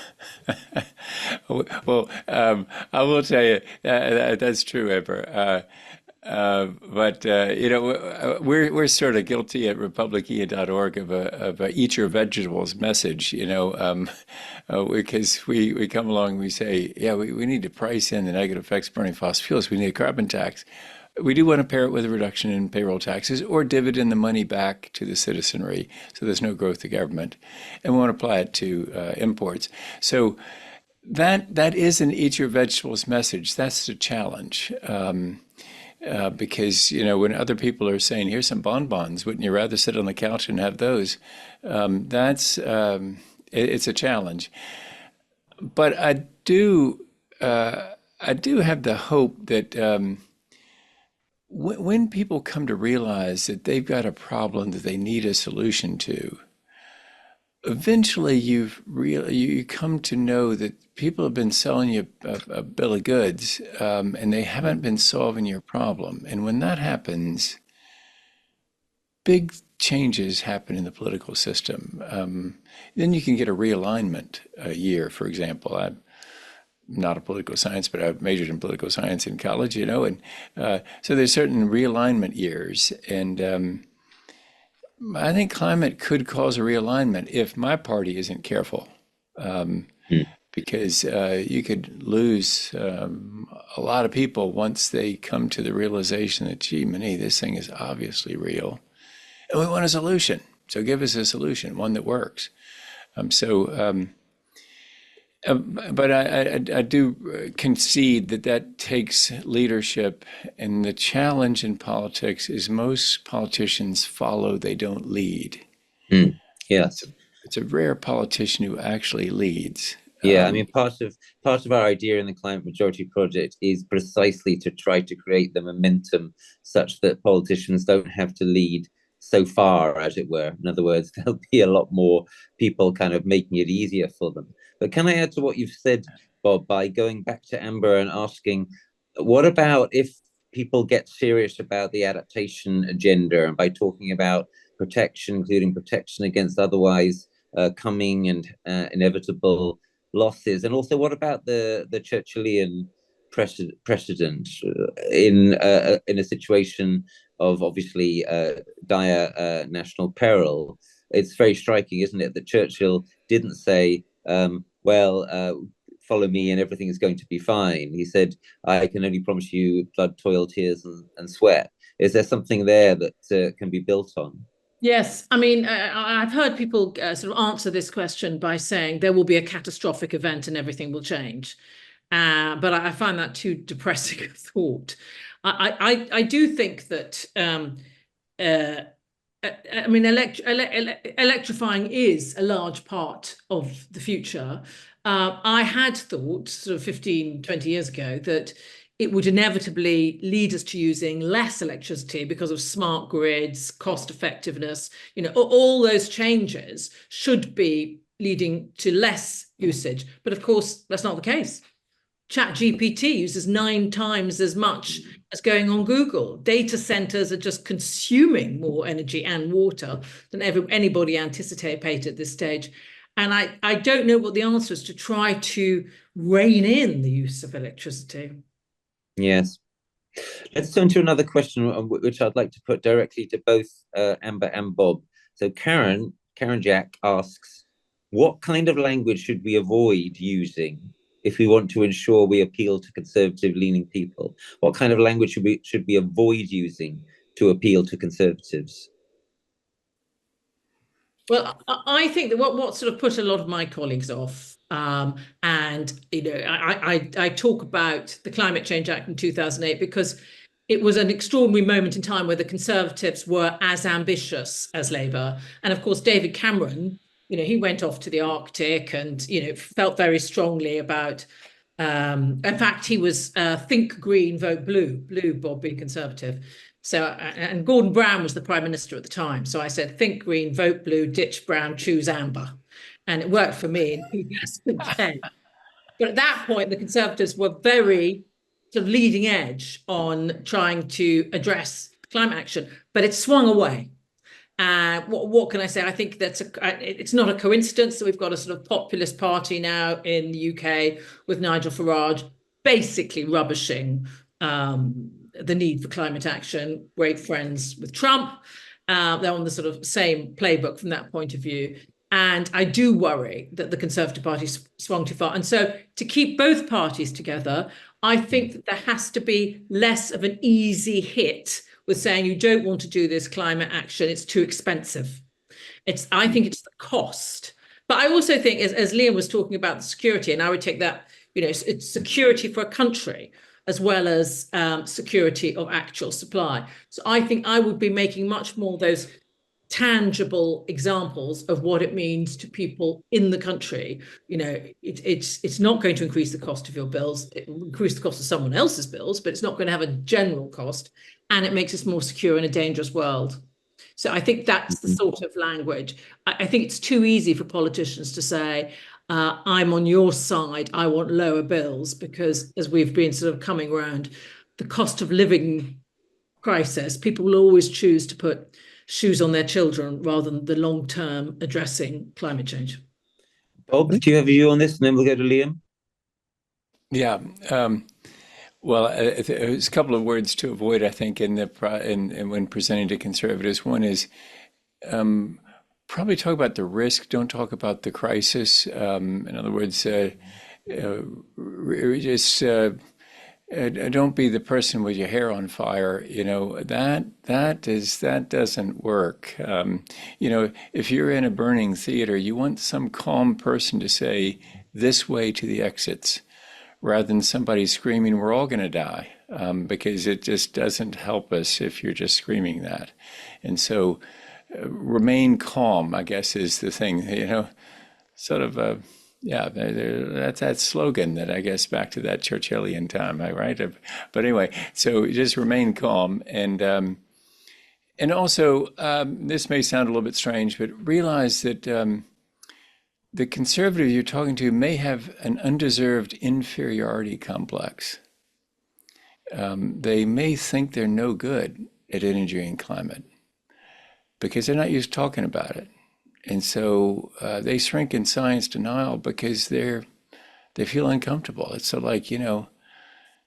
I will tell you that's true, Amber. But you know, we're sort of guilty at republicia.org of a eat your vegetables message. You know, because we come along and we say, yeah, we need to price in the negative effects of burning fossil fuels. We need a carbon tax. We do want to pair it with a reduction in payroll taxes or dividend the money back to the citizenry so there's no growth of government. And we want to apply it to imports. So that is an eat your vegetables message. That's the challenge. Because, you know, when other people are saying, here's some bonbons, wouldn't you rather sit on the couch and have those? It's a challenge. But I do have the hope that when people come to realize that they've got a problem that they need a solution to, eventually you come to know that people have been selling you a bill of goods, and they haven't been solving your problem. And when that happens, big changes happen in the political system. Then you can get a realignment year, for example. I'm not a political science, but I majored in political science in college, you know, and so there's certain realignment years. And I think climate could cause a realignment if my party isn't careful, because you could lose a lot of people once they come to the realization that, gee, this thing is obviously real, and we want a solution. So give us a solution, one that works. But I do concede that takes leadership, and the challenge in politics is most politicians follow, they don't lead. Yes. It's a rare politician who actually leads. Yeah, I mean, part of our idea in the Climate Majority Project is precisely to try to create the momentum such that politicians don't have to lead so far, as it were. In other words, there'll be a lot more people kind of making it easier for them. But can I add to what you've said, Bob, by going back to Amber and asking, what about if people get serious about the adaptation agenda and by talking about protection, including protection against otherwise coming and inevitable losses? And also, what about the Churchillian precedent in a situation of obviously dire national peril? It's very striking, isn't it, that Churchill didn't say, follow me and everything is going to be fine. He said, I can only promise you blood, toil, tears, and sweat. Is there something there that can be built on? Yes, I mean, I've heard people sort of answer this question by saying there will be a catastrophic event and everything will change. But I find that too depressing a thought. I do think that I mean, electrifying is a large part of the future. I had thought sort of 15, 20 years ago that it would inevitably lead us to using less electricity because of smart grids, cost effectiveness. All those changes should be leading to less usage. But of course, that's not the case. ChatGPT uses 9 times as much as going on Google. Data centers are just consuming more energy and water than anybody anticipated at this stage. And I don't know what the answer is to try to rein in the use of electricity. Yes. Let's turn to another question, which I'd like to put directly to both Amber and Bob. So Karen Jack asks, what kind of language should we avoid using if we want to ensure we appeal to conservative-leaning people? What kind of language should we avoid using to appeal to conservatives? Well, I think that what sort of put a lot of my colleagues off, and I talk about the Climate Change Act in 2008 because it was an extraordinary moment in time where the Conservatives were as ambitious as Labour. And of course, David Cameron, he went off to the Arctic and, felt very strongly about, in fact, he was think green, vote blue, Bob being Conservative. So, and Gordon Brown was the Prime Minister at the time. So I said, think green, vote blue, ditch brown, choose amber. And it worked for me in 2010. But at that point, the Conservatives were very sort of leading edge on trying to address climate action, but it swung away. What can I say? I think it's not a coincidence that we've got a sort of populist party now in the UK with Nigel Farage basically rubbishing the need for climate action, great friends with Trump. They're on the sort of same playbook from that point of view. And I do worry that the Conservative Party swung too far. And so to keep both parties together, I think that there has to be less of an easy hit with saying you don't want to do this climate action, it's too expensive. I think it's the cost. But I also think, as Liam was talking about the security, and I would take that, it's security for a country as well as security of actual supply. So I think I would be making much more of those tangible examples of what it means to people in the country. It's not going to increase the cost of your bills. It will increase the cost of someone else's bills, but it's not going to have a general cost. And it makes us more secure in a dangerous world. So I think that's the sort of language. I think it's too easy for politicians to say, I'm on your side, I want lower bills, because as we've been sort of coming around the cost of living crisis, people will always choose to put shoes on their children rather than the long-term addressing climate change. Bob, do you have a view on this? And then we'll go to Liam. Yeah. Well, there's a couple of words to avoid, I think, in when presenting to conservatives. One is probably talk about the risk. Don't talk about the crisis. In other words, just don't be the person with your hair on fire. That doesn't work. If you're in a burning theater, you want some calm person to say, "This way to the exits," rather than somebody screaming, "We're all going to die," because it just doesn't help us if you're just screaming that. And so remain calm, I guess, is the thing, sort of, that's that slogan that I guess back to that Churchillian time, right? But anyway, so just remain calm. And also, this may sound a little bit strange, but realize that the conservative you're talking to may have an undeserved inferiority complex. They may think they're no good at energy and climate because they're not used to talking about it. And so they shrink in science denial because they feel uncomfortable. It's so like,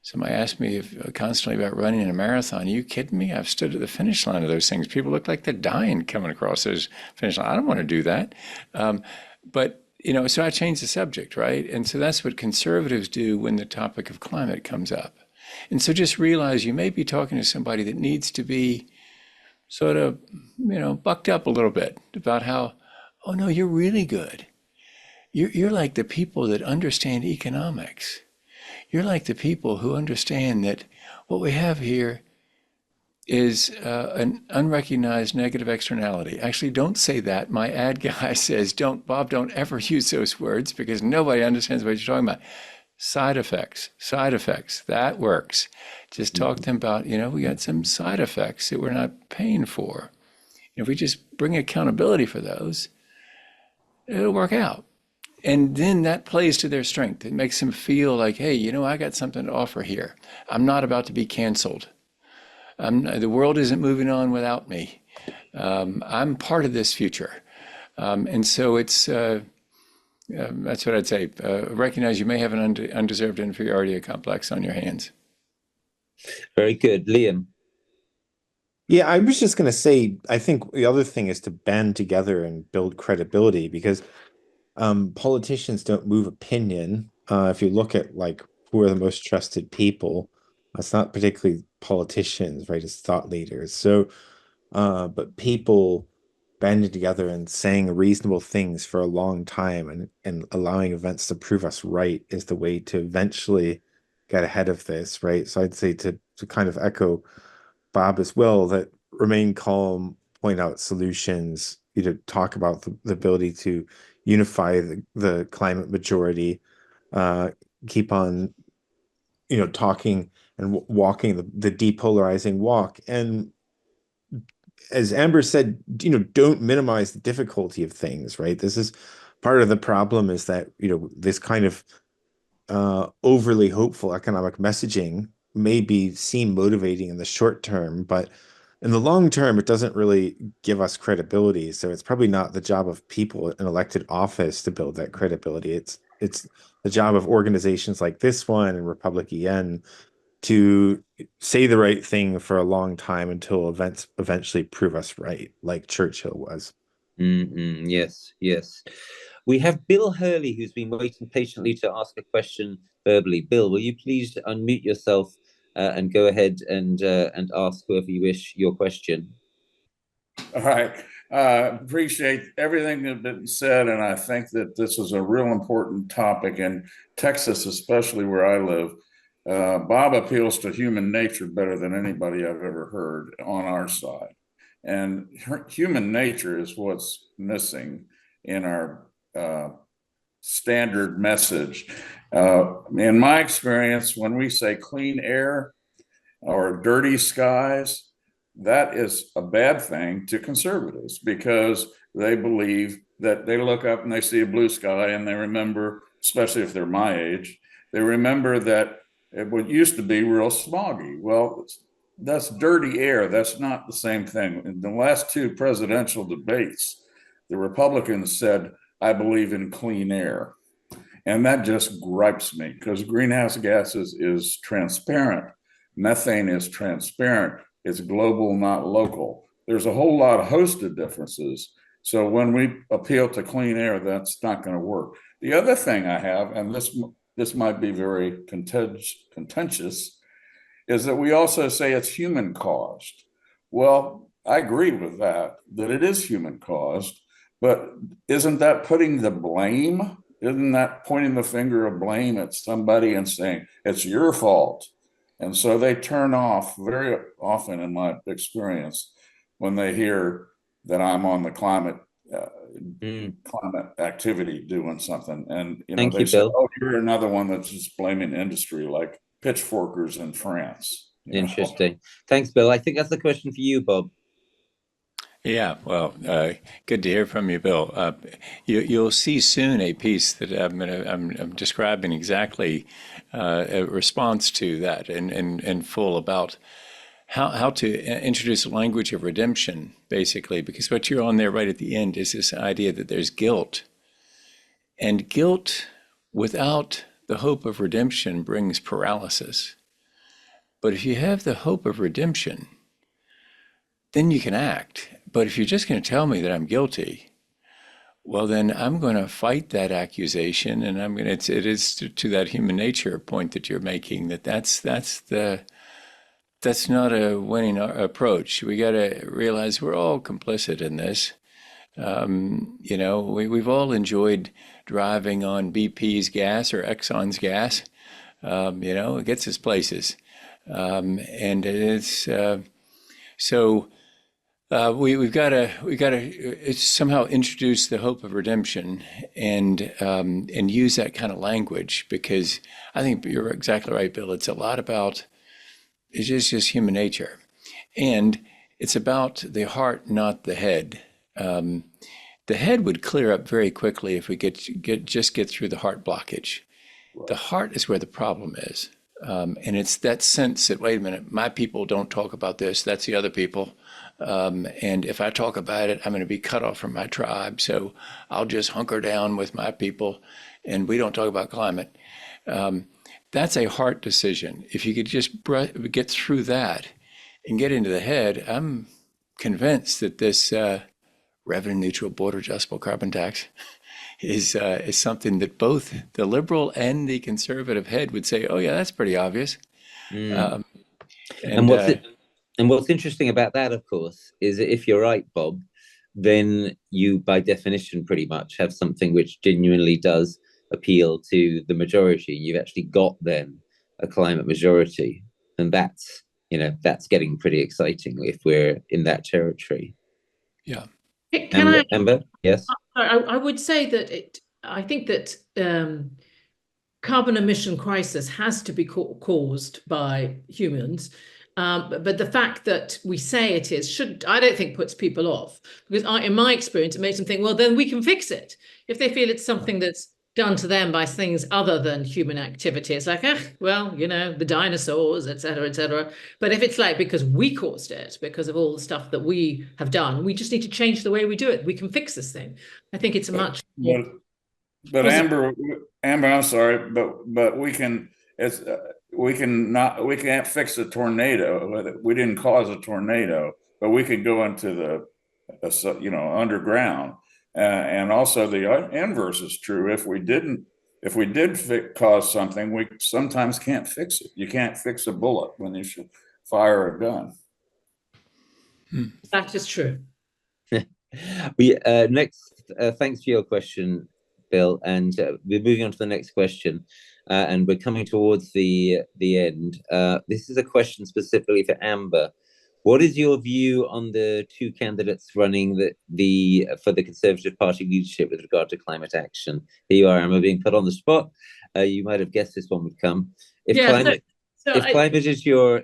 somebody asked me constantly about running in a marathon. Are you kidding me? I've stood at the finish line of those things. People look like they're dying coming across those finish lines. I don't want to do that. But, so I changed the subject, right? And so that's what conservatives do when the topic of climate comes up. And so just realize you may be talking to somebody that needs to be sort of, bucked up a little bit about how, oh no, you're really good. You're like the people that understand economics. You're like the people who understand that what we have here is an unrecognized negative externality. Actually, don't say that. My ad guy says, Bob, don't ever use those words because nobody understands what you're talking about. Side effects, that works. Just talk to them about, we got some side effects that we're not paying for. If we just bring accountability for those, it'll work out. And then that plays to their strength. It makes them feel like, hey, I got something to offer here. I'm not about to be canceled. The world isn't moving on without me. I'm part of this future. And so that's what I'd say. Recognize you may have an undeserved inferiority complex on your hands. Very good. Liam. Yeah, I was just going to say, I think the other thing is to band together and build credibility because politicians don't move opinion. If you look at like who are the most trusted people, it's not particularly politicians, right? It's thought leaders. So, but people banding together and saying reasonable things for a long time and allowing events to prove us right is the way to eventually get ahead of this, right? So I'd say to kind of echo Bob as well, that remain calm, point out solutions, talk about the ability to unify the climate majority, keep on, talking and walking the depolarizing walk. And as Amber said, don't minimize the difficulty of things, right? This is part of the problem is that, this kind of overly hopeful economic messaging maybe seem motivating in the short term, but in the long term, it doesn't really give us credibility. So it's probably not the job of people in elected office to build that credibility. It's the job of organizations like this one and Republic EN to say the right thing for a long time until events eventually prove us right, like Churchill was. Yes, yes. We have Bill Hurley, who's been waiting patiently to ask a question verbally. Bill, will you please unmute yourself and go ahead and ask whoever you wish your question? All right. Appreciate everything that's been said, and I think that this is a real important topic in Texas, especially where I live. Bob appeals to human nature better than anybody I've ever heard on our side. And human nature is what's missing in our standard message. In my experience, when we say clean air or dirty skies, that is a bad thing to conservatives because they believe that they look up and they see a blue sky and they remember, especially if they're my age, they remember that it used to be real smoggy. Well, that's dirty air. That's not the same thing. In the last two presidential debates, the Republicans said, I believe in clean air. And that just gripes me because greenhouse gases is transparent. Methane is transparent. It's global, not local. There's a whole lot of hosted differences. So when we appeal to clean air, that's not going to work. The other thing I have, and this might be very contentious, is that we also say it's human caused. Well, I agree with that it is human caused, but isn't that putting the blame? Isn't that pointing the finger of blame at somebody and saying, it's your fault? And so they turn off very often, in my experience, when they hear that I'm on the climate activity doing something. And they say, Bill. Oh, you're another one that's just blaming industry, like pitchforkers in France. Interesting. Thanks, Bill. I think that's the question for you, Bob. Yeah, well, good to hear from you, Bill. You'll see soon a piece that I'm describing exactly a response to that in full about how to introduce a language of redemption, basically, because what you're on there right at the end is this idea that there's guilt. And guilt without the hope of redemption brings paralysis. But if you have the hope of redemption, then you can act. But if you're just going to tell me that I'm guilty, well, then I'm going to fight that accusation, and it is to that human nature point that you're making that's not a winning approach. We got to realize we're all complicit in this. We've all enjoyed driving on BP's gas or Exxon's gas. It gets us places, and it's. So we've got to somehow introduce the hope of redemption and use that kind of language, because I think you're exactly right, Bill. It's a lot about it's just human nature, and it's about the heart, not the head. The head would clear up very quickly if we get through the heart blockage. The heart is where the problem is. And it's that sense that, wait a minute, my people don't talk about this, that's the other people. And if I talk about it, I'm going to be cut off from my tribe. So I'll just hunker down with my people and we don't talk about climate. That's a heart decision. If you could just get through that and get into the head, I'm convinced that this revenue neutral border adjustable carbon tax is something that both the liberal and the conservative head would say, oh yeah, that's pretty obvious. And what's interesting about that, of course, is that if you're right, Bob, then you, by definition, pretty much have something which genuinely does appeal to the majority. You've actually got then a climate majority, and that's getting pretty exciting if we're in that territory. Yeah. Can Amber? Yes. I would say that I think that carbon emission crisis has to be caused by humans. But the fact that we say it is I don't think puts people off, because in my experience, it makes them think, well, then we can fix it. If they feel it's something that's done to them by things other than human activity, it's like, well, the dinosaurs, et cetera, et cetera. But if it's like, because we caused it, because of all the stuff that we have done, we just need to change the way we do it. We can fix this thing. I think it's a much more. But Amber, I'm sorry, but we can. We can't fix a tornado. We didn't cause a tornado, but we could go into the underground. And also the inverse is true. If we did cause something, we sometimes can't fix it. You can't fix a bullet when you should fire a gun. That is true. Thanks for your question, Bill. And we're moving on to the next question. And we're coming towards the end. This is a question specifically for Amber. What is your view on the two candidates running for the Conservative Party leadership with regard to climate action? Here you are, Amber, being put on the spot. You might have guessed this one would come. If climate is your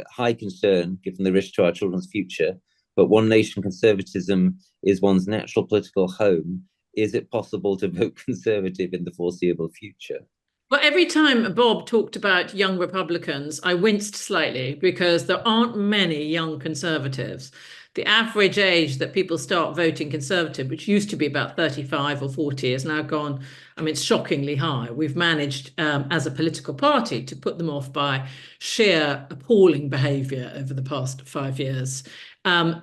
high concern, given the risk to our children's future, but one nation conservatism is one's natural political home, is it possible to vote Conservative in the foreseeable future? Well, every time Bob talked about young Republicans, I winced slightly, because there aren't many young Conservatives. The average age that people start voting Conservative, which used to be about 35 or 40, has now gone, it's shockingly high. We've managed, as a political party, to put them off by sheer appalling behaviour over the past 5 years. Neither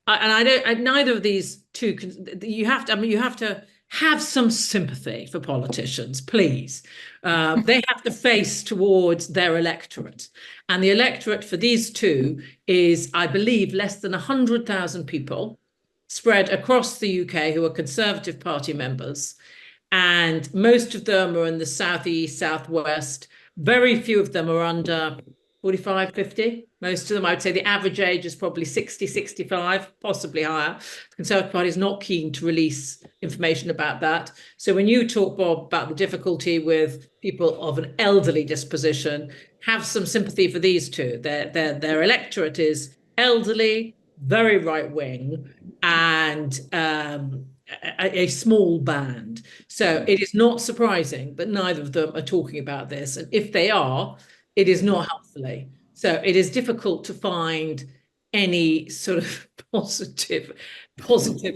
of these two, you have to have some sympathy for politicians, please. They have to face towards their electorate. And the electorate for these two is, I believe, less than 100,000 people spread across the UK who are Conservative Party members. And most of them are in the southeast, southwest. Very few of them are under 45, 50. Most of them, I would say the average age is probably 60, 65, possibly higher. The Conservative Party is not keen to release information about that. So when you talk, Bob, about the difficulty with people of an elderly disposition, have some sympathy for these two. Their electorate is elderly, very right-wing, and a small band. So it is not surprising that neither of them are talking about this. And if they are, it is not helpfully. So it is difficult to find any sort of positive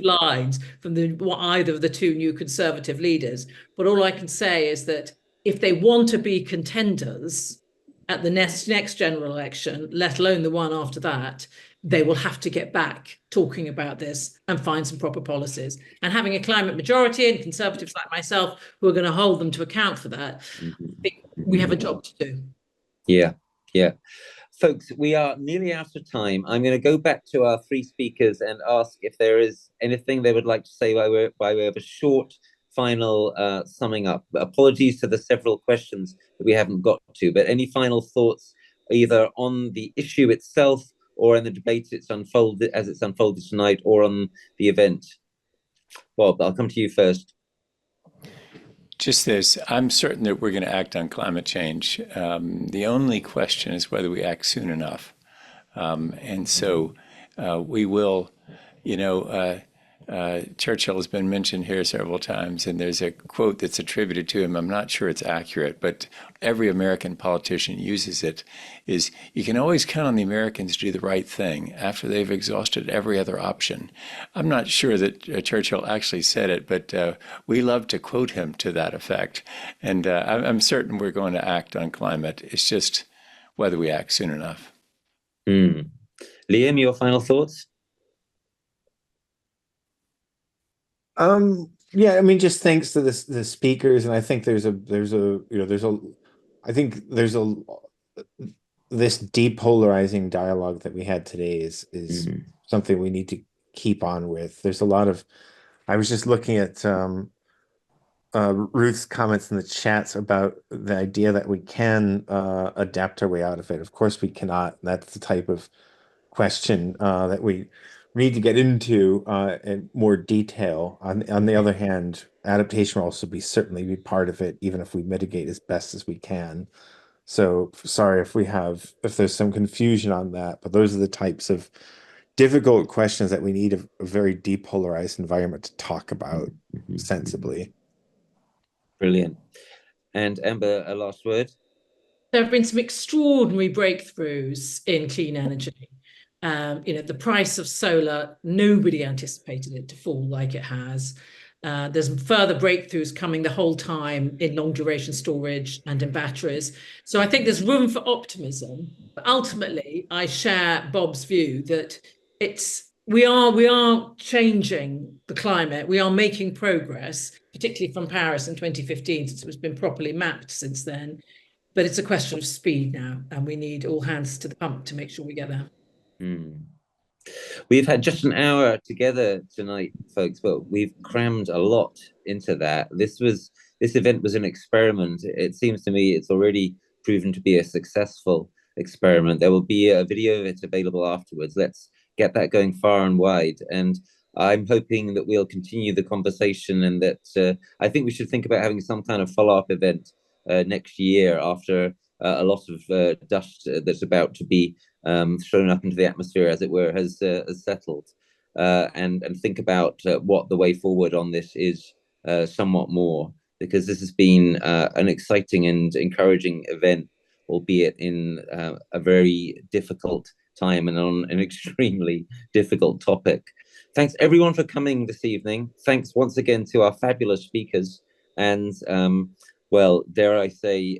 lines from either of the two new Conservative leaders. But all I can say is that if they want to be contenders at the next general election, let alone the one after that, they will have to get back talking about this and find some proper policies. And having a climate majority and Conservatives like myself who are going to hold them to account for that, I think we have a job to do. Yeah. Folks, we are nearly out of time. I'm going to go back to our three speakers and ask if there is anything they would like to say by way of a short final summing up. Apologies to the several questions that we haven't got to, but any final thoughts either on the issue itself or in the debate as it's unfolded tonight, or on the event? Bob, I'll come to you first. Just this, I'm certain that we're going to act on climate change. The only question is whether we act soon enough. And so we will, Churchill has been mentioned here several times, and there's a quote that's attributed to him. I'm not sure it's accurate, but every American politician uses it, is you can always count on the Americans to do the right thing after they've exhausted every other option. I'm not sure that Churchill actually said it, but we love to quote him to that effect. And I'm certain we're going to act on climate. It's just whether we act soon enough. Liam, your final thoughts? Yeah, I mean, just thanks to the speakers, and I think this depolarizing dialogue that we had today is something we need to keep on with. There's a lot of, I was just looking at Ruth's comments in the chats about the idea that we can adapt our way out of it. Of course, we cannot. That's the type of question that we need to get into in more detail. On the other hand, adaptation will also certainly be part of it, even if we mitigate as best as we can. So sorry if there's some confusion on that, but those are the types of difficult questions that we need a very depolarized environment to talk about sensibly. Brilliant. And Amber, a last word? There have been some extraordinary breakthroughs in clean energy. The price of solar, nobody anticipated it to fall like it has. There's further breakthroughs coming the whole time in long duration storage and in batteries. So I think there's room for optimism. But ultimately, I share Bob's view that we are changing the climate. We are making progress, particularly from Paris in 2015, since it's been properly mapped since then. But it's a question of speed now, and we need all hands to the pump to make sure we get there. We've had just an hour together tonight, folks, but we've crammed a lot into that. This event was an experiment. It seems to me it's already proven to be a successful experiment. There will be a video of it available afterwards. Let's get that going far and wide. And I'm hoping that we'll continue the conversation, and that I think we should think about having some kind of follow-up event next year after a lot of dust that's about to be thrown up into the atmosphere, as it were, has settled, and think about what the way forward on this is somewhat more, because this has been an exciting and encouraging event, albeit in a very difficult time and on an extremely difficult topic. Thanks everyone for coming this evening. Thanks once again to our fabulous speakers, and well, dare I say,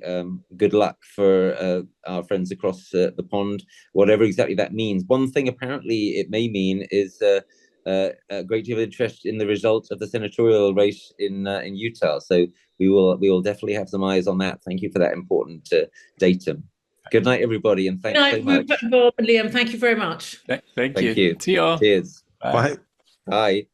good luck for our friends across the pond, whatever exactly that means. One thing apparently it may mean is a great deal of interest in the results of the senatorial race in Utah. So we will definitely have some eyes on that. Thank you for that important datum. Good night, everybody, and thanks so much. Bob and Liam, thank you very much. Thank you. See you all. Cheers. Bye. Bye.